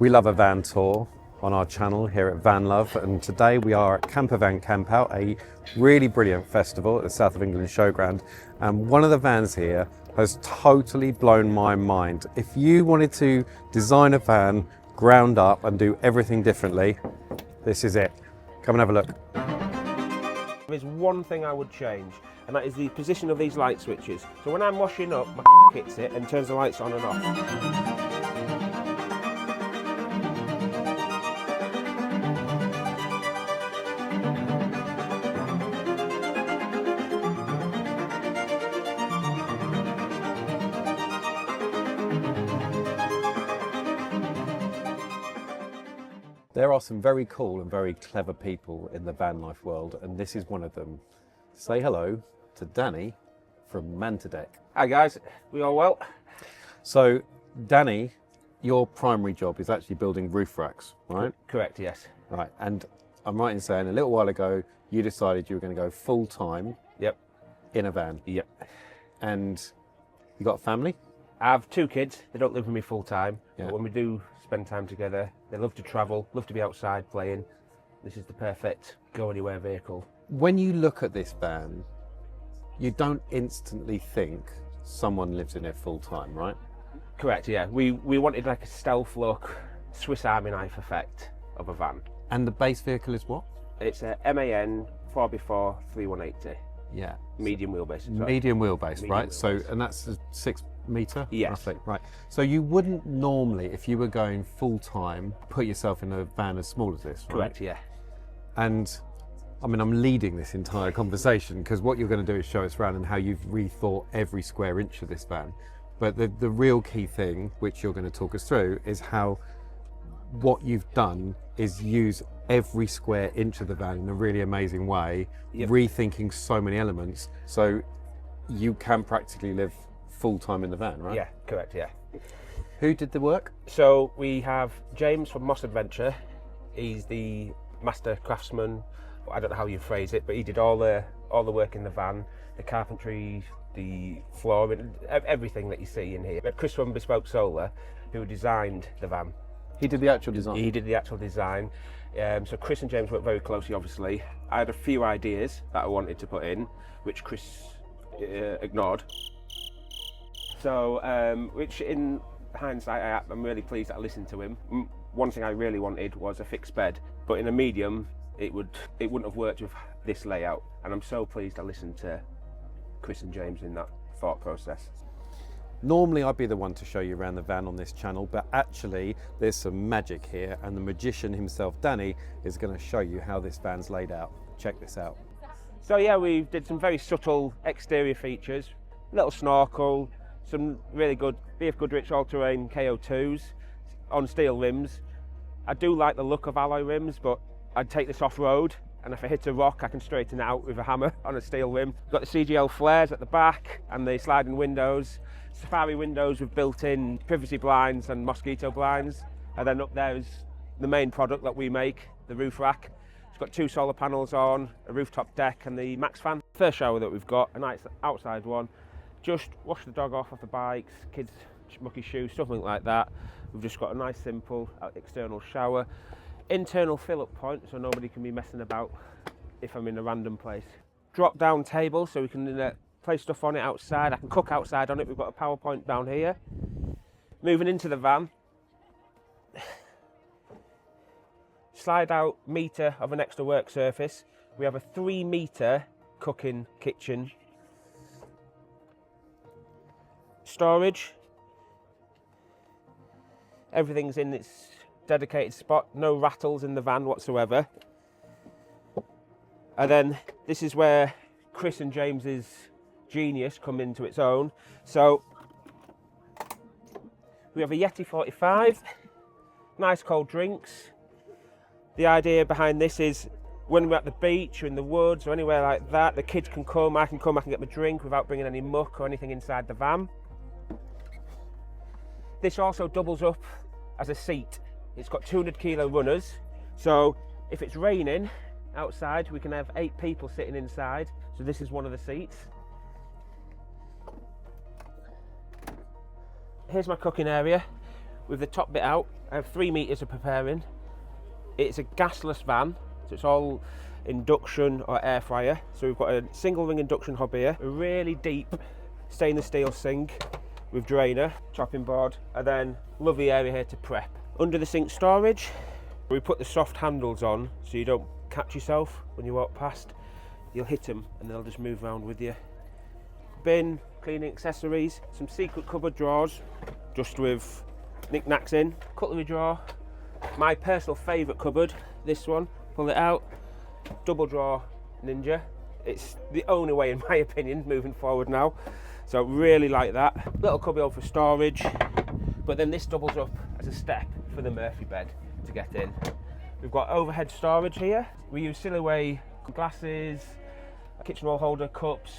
We love a van tour on our channel here at Vanlove, and today we are at Campervan Camp Out, a really brilliant festival at the South of England Showground. And one of the vans here has totally blown my mind. If you wanted to design a van ground up and do everything differently, this is it. Come and have a look. There's one thing I would change, and that is the position of these light switches. So when I'm washing up, my hits it and turns the lights on and off. There are some very cool and very clever people in the van life world, and this is one of them. Say hello to Danny from Mantadeck. Hi guys, we all well? So Danny, your primary job is actually building roof racks, right? Correct, yes. Right, and I'm right in saying a little while ago you decided you were going to go full time. Yep. In a van. Yep. And you got a family? I have two kids. They don't live with me full time, Yeah. but when we do spend time together, they love to travel, love to be outside playing. This is the perfect go anywhere vehicle. When you look at this van, you don't instantly think someone lives in it full time, right? Correct, yeah. We wanted like a stealth look, Swiss Army knife effect of a van. And the base vehicle is what? It's a MAN 4x4 3180. Yeah. Medium wheelbase. Sorry. Medium wheelbase, Medium right? wheelbase. So, and that's a 6 metre? Yes. Roughly, right. So you wouldn't normally, if you were going full time, put yourself in a van as small as this, right? Correct, yeah. And I mean, I'm leading this entire conversation because what you're going to do is show us around and how you've rethought every square inch of this van. But the real key thing, which you're going to talk us through, is how what you've done is use every square inch of the van in a really amazing way, Yep. rethinking so many elements, so you can practically live full time in the van, right? Yeah, correct, yeah. Who did the work? So we have James from Moss Adventure. He's the master craftsman. I don't know how you phrase it, but he did all the work in the van, the carpentry, the flooring, everything that you see in here. But Chris from Bespoke Solar, who designed the van. He did the actual design. He did the actual design. So Chris and James worked very closely, obviously. I had a few ideas that I wanted to put in, which Chris ignored. So, which in hindsight, I'm really pleased that I listened to him. One thing I really wanted was a fixed bed, but in a medium, it wouldn't have worked with this layout. And I'm so pleased I listened to Chris and James in that thought process. Normally I'd be the one to show you around the van on this channel, but actually there's some magic here, and the magician himself, Danny, is going to show you how this van's laid out. Check this out. So yeah, we did some very subtle exterior features, little snorkel, some really good BF Goodrich all-terrain KO2s on steel rims. I do like the look of alloy rims, but I'd take this off-road, and if I hit a rock I can straighten it out with a hammer on a steel rim. Got the CGL flares at the back and the sliding windows, safari windows with built-in privacy blinds and mosquito blinds, and then up there is the main product that we make, the roof rack. It's got 2 solar panels on, a rooftop deck and the max fan. First shower that we've got, a nice outside one. Just wash the dog off the bikes, kids mucky shoes, something like that. We've just got a nice simple external shower. Internal fill-up point, so nobody can be messing about if I'm in a random place. Drop-down table, so we can place stuff on it outside. I can cook outside on it. We've got a power point down here. Moving into the van. Slide out meter of an extra work surface. We have a 3 meter cooking kitchen. Storage. Everything's in its dedicated spot, no rattles in the van whatsoever. And then this is where Chris and James's genius come into its own. So we have a Yeti 45, nice cold drinks. The idea behind this is when we're at the beach or in the woods or anywhere like that, the kids can come, I can get my drink without bringing any muck or anything inside the van. This also doubles up as a seat. It's got 200 kilo runners, so if it's raining outside we can have 8 people sitting inside. So this is one of the seats. Here's my cooking area with the top bit out I have 3 meters of preparing. It's a gasless van, so it's all induction or air fryer. So we've got a single ring induction hob here, a really deep stainless steel sink with drainer, chopping board, and then lovely area here to prep. Under the sink storage, we put the soft handles on so you don't catch yourself when you walk past. You'll hit them and they'll just move around with you. Bin, cleaning accessories, some secret cupboard drawers, just with knickknacks in, cutlery drawer, my personal favourite cupboard, this one, pull it out, double drawer ninja. It's the only way, in my opinion, moving forward now. So really like that. Little cubbyhole for storage, but then this doubles up as a step for the Murphy bed to get in. We've got overhead storage here. We use Silhouette glasses, a kitchen roll holder, cups.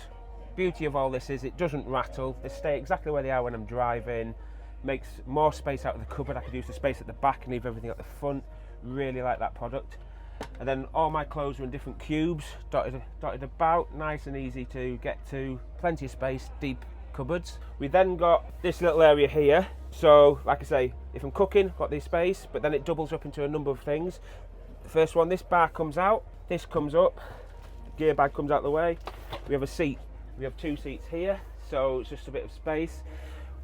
Beauty of all this is it doesn't rattle. They stay exactly where they are when I'm driving. Makes more space out of the cupboard. I could use the space at the back and leave everything at the front. Really like that product. And then all my clothes are in different cubes, dotted about, nice and easy to get to. Plenty of space, deep cupboards. We then got this little area here. So, like I say, if I'm cooking, got this space, but then it doubles up into a number of things. The first one, this bar comes out, this comes up, gear bag comes out the way. We have a seat. We have 2 seats here, so it's just a bit of space.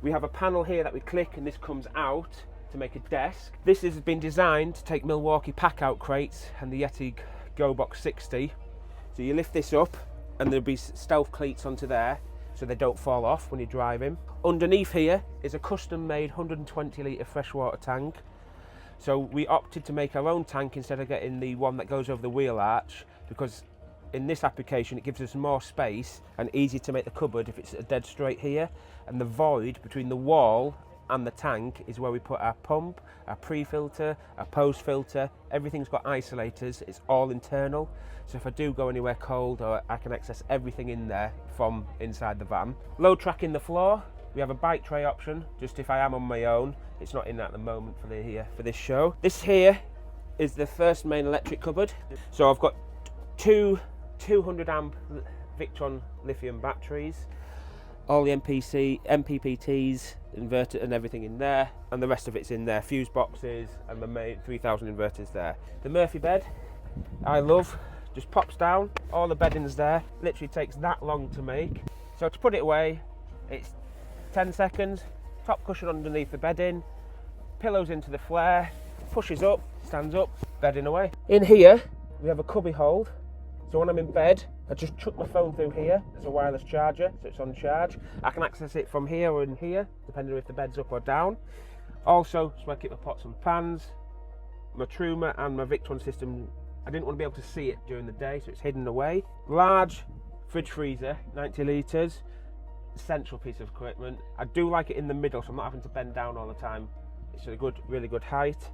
We have a panel here that we click and this comes out to make a desk. This has been designed to take Milwaukee pack-out crates and the Yeti Go Box 60. So you lift this up and there'll be stealth cleats onto there so they don't fall off when you're driving. Underneath here is a custom-made 120 litre freshwater tank. So we opted to make our own tank instead of getting the one that goes over the wheel arch, because in this application it gives us more space and easy to make the cupboard if it's a dead straight here, and the void between the wall and the tank is where we put our pump, our pre-filter, our post-filter. Everything's got isolators, it's all internal, so if I do go anywhere cold, or I can access everything in there from inside the van. Load track in the floor. We have a bike tray option, just if I am on my own. It's not in at the moment for this show. This here is the first main electric cupboard. So I've got 2 200 amp Victron lithium batteries, all the MPPTs, inverter and everything in there, and the rest of it's in there, fuse boxes and the main 3000 inverters there. The Murphy bed, I love, just pops down, all the bedding's there, literally takes that long to make. So to put it away, it's 10 seconds, top cushion underneath the bedding, pillows into the flare, pushes up, stands up, bedding away. In here, we have a cubby hold. So when I'm in bed, I just chuck my phone through here. There's a wireless charger, so it's on charge. I can access it from here or in here, depending on if the bed's up or down. Also, so I keep my pots and pans, my Truma and my Victron system. I didn't want to be able to see it during the day, so it's hidden away. Large fridge freezer, 90 litres, essential piece of equipment. I do like it in the middle, so I'm not having to bend down all the time. It's a really good height.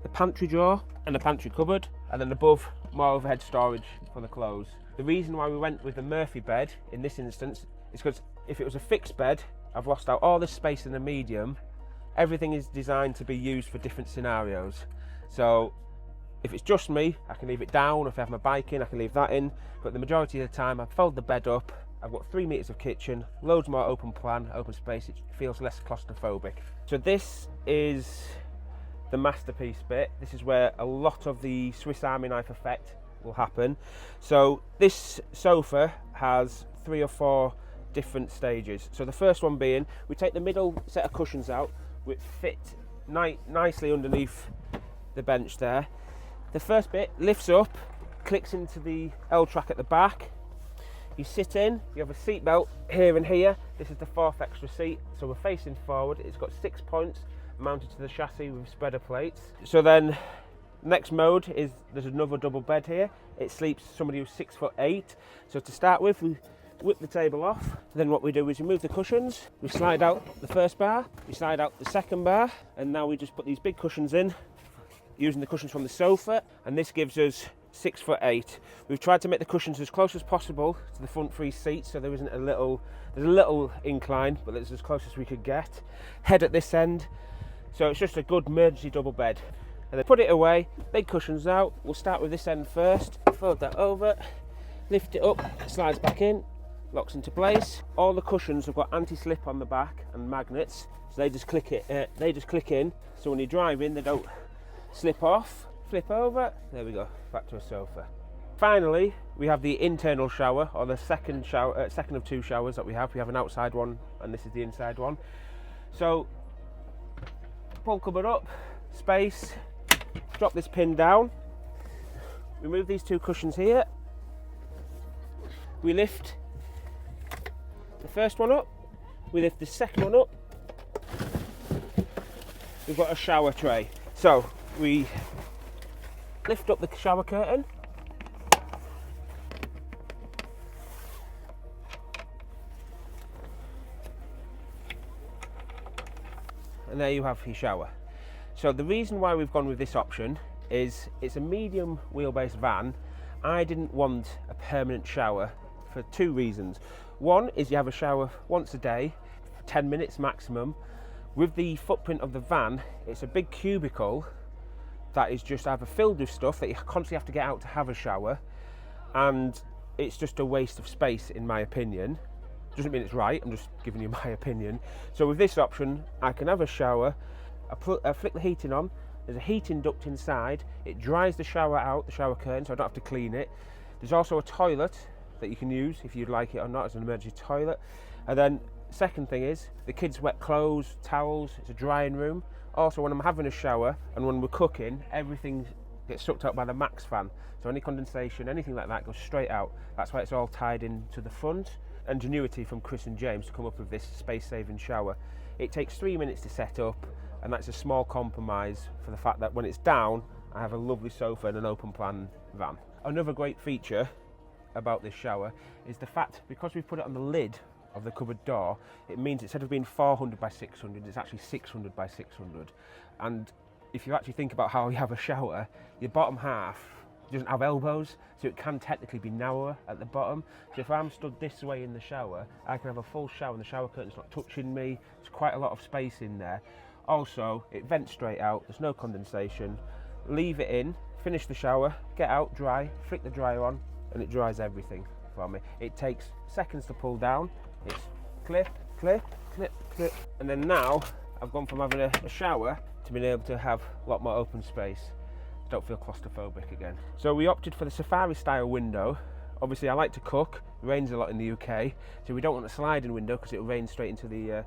The pantry drawer and the pantry cupboard, and then above, more overhead storage for the clothes. The reason why we went with the Murphy bed in this instance is because if it was a fixed bed, I've lost out all this space in the medium. Everything is designed to be used for different scenarios. So if it's just me, I can leave it down. If I have my bike in, I can leave that in. But the majority of the time, I fold the bed up. I've got 3 meters of kitchen, loads more open plan, open space. It feels less claustrophobic. So this is the masterpiece bit. This is where a lot of the Swiss Army knife effect will happen. So this sofa has 3 or 4 different stages. So the first one being, we take the middle set of cushions out, which fit nicely underneath the bench there. The first bit lifts up, clicks into the L track at the back. You sit in, you have a seat belt here and here. This is the 4th extra seat, so we're facing forward. It's got 6 points mounted to the chassis with spreader plates. So then next mode is there's another double bed here. It sleeps somebody who's 6'8". So to start with, we whip the table off. Then what we do is we move the cushions, we slide out the first bar, we slide out the second bar, and now we just put these big cushions in using the cushions from the sofa, and this gives us 6'8". We've tried to make the cushions as close as possible to the front 3 seats, so there isn't there's a little incline, but it's as close as we could get. Head at this end, so it's just a good emergency double bed. And then put it away, big cushions out. We'll start with this end first, fold that over, lift it up, it slides back in, locks into place. All the cushions have got anti-slip on the back and magnets, so they just click in. So when you're driving, they don't slip off. Flip over. There we go. Back to a sofa. Finally, we have the internal shower, or the second of two showers that we have. We have an outside one, and this is the inside one. So, pull cupboard up, space, drop this pin down, remove these two cushions here. We lift the first one up, we lift the second one up. We've got a shower tray. So, we lift up the shower curtain. And there you have your shower. So the reason why we've gone with this option is it's a medium wheelbase van. I didn't want a permanent shower for two reasons. One is you have a shower once a day, 10 minutes maximum. With the footprint of the van, it's a big cubicle that is just either filled with stuff that you constantly have to get out to have a shower, and it's just a waste of space in my opinion. Doesn't mean it's right, I'm just giving you my opinion. So with this option, I can have a shower, I flick the heating on, there's a heating duct inside, it dries the shower out, the shower curtain, so I don't have to clean it. There's also a toilet that you can use if you'd like it or not as an emergency toilet. And then second thing is, the kids' wet clothes, towels, it's a drying room. Also when I'm having a shower and when we're cooking, everything gets sucked up by the max fan. So any condensation, anything like that goes straight out. That's why it's all tied in to the front. Ingenuity from Chris and James to come up with this space-saving shower. It takes 3 minutes to set up, and that's a small compromise for the fact that when it's down, I have a lovely sofa and an open plan van. Another great feature about this shower is the fact, because we've put it on the lid of the cupboard door, it means instead of being 400 by 600, it's actually 600 by 600. And if you actually think about how you have a shower, your bottom half doesn't have elbows, so it can technically be narrower at the bottom. So if I'm stood this way in the shower, I can have a full shower and the shower curtain's not touching me. There's quite a lot of space in there. Also, it vents straight out, there's no condensation. Leave it in, finish the shower, get out, dry, flick the dryer on, and it dries everything for me. It takes seconds to pull down. It's clip, clip, clip, clip. And then now, I've gone from having a shower to being able to have a lot more open space. Don't feel claustrophobic again. So we opted for the safari style window. Obviously I like to cook, it rains a lot in the UK, so we don't want a sliding window because it'll rain straight into the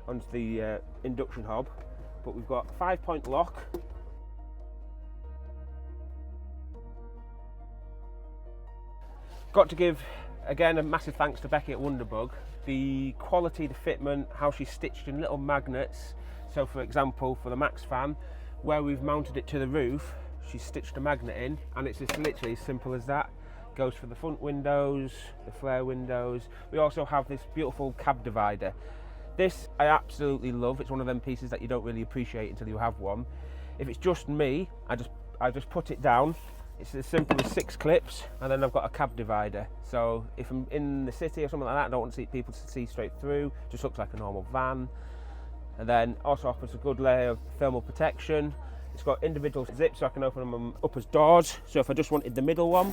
onto the induction hob. But we've got 5-point lock. Got to give again a massive thanks to Becky at Wonderbug. The quality, the fitment, how she's stitched in little magnets. So for example, for the Max fan, where we've mounted it to the roof, she's stitched a magnet in, and it's just literally as simple as that. Goes for the front windows, the flare windows. We also have this beautiful cab divider. This I absolutely love. It's one of them pieces that you don't really appreciate until you have one. If it's just me, I just put it down. It's as simple as 6 clips, and then I've got a cab divider. So if I'm in the city or something like that, I don't want people to see straight through. Just looks like a normal van. And then also offers a good layer of thermal protection. It's got individual zips so I can open them up as doors. So if I just wanted the middle one,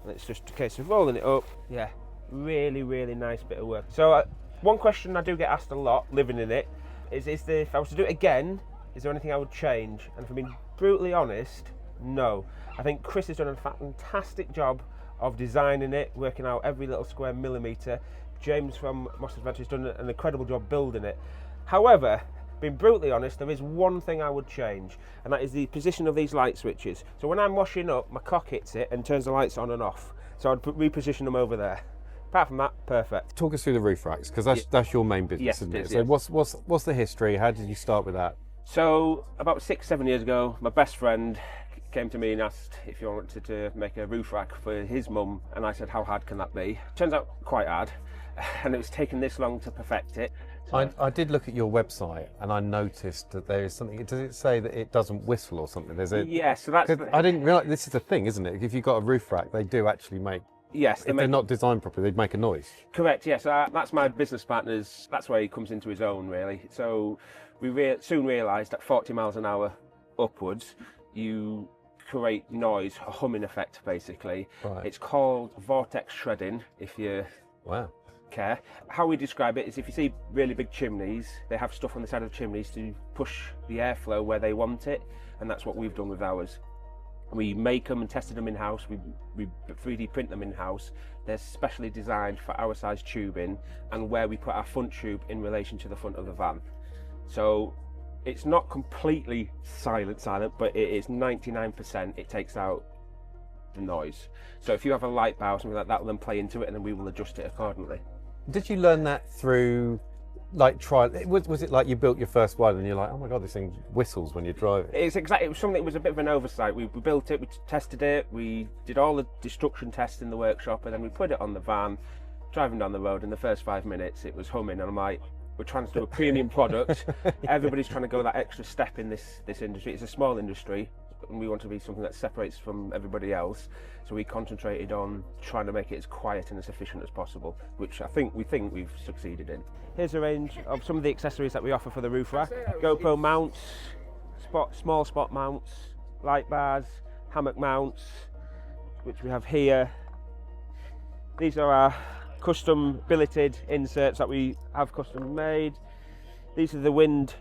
and it's just a case of rolling it up. Yeah, really, really nice bit of work. So one question I do get asked a lot, living in it, is if I was to do it again, is there anything I would change? And for being brutally honest, no. I think Chris has done a fantastic job of designing it, working out every little square millimetre. James from Moss Adventure has done an incredible job building it. However, being brutally honest, there is one thing I would change, and that is the position of these light switches. So when I'm washing up, my cock hits it and turns the lights on and off. So I'd reposition them over there. Apart from that, perfect. Talk us through the roof racks, because that's your main business, yes, isn't it? Yes. So what's the history? How did you start with that? So about 6-7 years ago, my best friend came to me and asked if he wanted to make a roof rack for his mum, and I said, how hard can that be? Turns out quite hard, and it was taking this long to perfect it. So I did look at your website and I noticed that there is something. Does it say that it doesn't whistle or something? Yeah, so that's. I didn't realise this is a thing, isn't it? If you've got a roof rack, they do actually make. Yes, if they're not designed properly, they'd make a noise. Correct. Yes, that's my business partner's. That's where he comes into his own, really. So we soon realised at 40 miles an hour upwards, you create noise, a humming effect, basically. Right. It's called vortex shredding. If you wow. care. How we describe it is if you see really big chimneys, they have stuff on the side of the chimneys to push the airflow where they want it, and that's what we've done with ours. We make them and tested them in-house, we 3D print them in-house. They're specially designed for our size tubing and where we put our front tube in relation to the front of the van. So it's not completely silent, but it is 99%, it takes out the noise. So if you have a light bar or something like that, will then play into it and then we will adjust it accordingly. Did you learn that through like trial? Was it like you built your first one and you're like, oh my God, this thing whistles when you drive it? It was something, it was a bit of an oversight. We built it, we tested it, we did all the destruction tests in the workshop, and then we put it on the van, driving down the road. In the first 5 minutes it was humming, and I'm like, we're trying to do a premium product. Everybody's trying to go that extra step in this industry. It's a small industry and we want to be something that separates from everybody else. So we concentrated on trying to make it as quiet and as efficient as possible, which we think we've succeeded in. Here's a range of some of the accessories that we offer for the roof rack. GoPro mounts, small spot mounts, light bars, hammock mounts, which we have here. These are our custom billeted inserts that we have custom made. These are the wind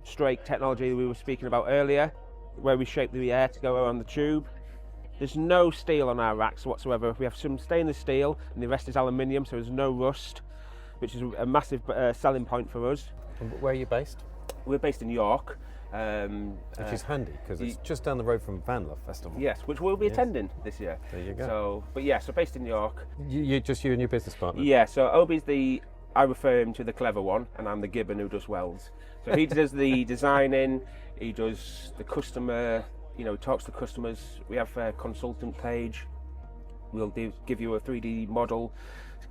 strake technology we were speaking about earlier, where we shape the air to go around the tube. There's no steel on our racks whatsoever. We have some stainless steel and the rest is aluminium, so there's no rust, which is a massive selling point for us. And where are you based? We're based in York. Which is handy because it's just down the road from Vanlove Festival. Yes, which we'll be attending this year. There you go. So based in York. You and your business partner? Yeah, so Obi's I refer him to the clever one, and I'm the gibbon who does welds. So he does the designing, he does the customer, he talks to customers. We have a consultant page. We'll give you a 3D model,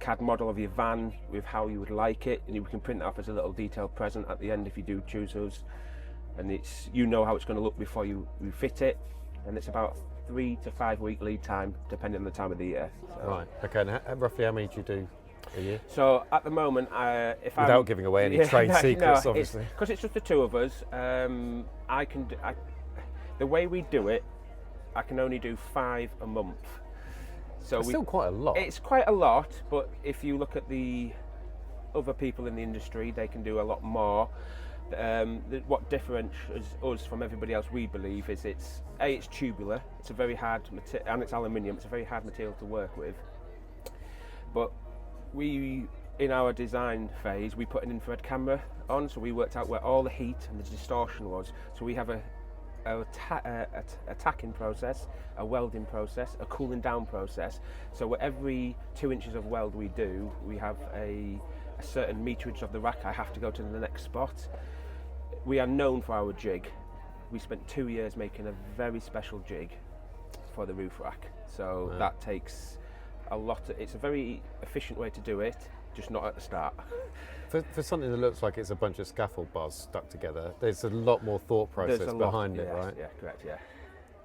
CAD model of your van with how you would like it, and we can print it up as a little detailed present at the end if you do choose us. And it's how it's going to look before you fit it, and it's about 3 to 5 week lead time depending on the time of the year. So. Right. Okay. And roughly how many do you do a year? So at the moment, without giving away any trade secrets, obviously, because it's just the two of us, the way we do it, I can only do 5 a month. So it's still quite a lot. It's quite a lot, but if you look at the other people in the industry, they can do a lot more. What differentiates us from everybody else, we believe, is it's tubular. It's a very hard material, and it's aluminium. It's a very hard material to work with. But in our design phase, we put an infrared camera on, so we worked out where all the heat and the distortion was. So we have a tacking process, a welding process, a cooling down process. So every 2 inches of weld we do, we have a certain meterage of the rack. I have to go to the next spot. We are known for our jig. We spent 2 years making a very special jig for the roof rack. So that takes a lot. It's a very efficient way to do it, just not at the start. For something that looks like it's a bunch of scaffold bars stuck together, there's a lot more thought process behind it, right? Yeah, correct, yeah.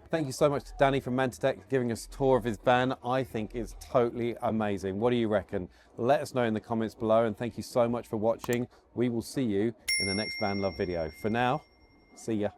Thank you so much to Danny from Mantadeck for giving us a tour of his van. I think it's totally amazing. What do you reckon? Let us know in the comments below, and thank you so much for watching. We will see you in the next Vanlove video. For now, see ya.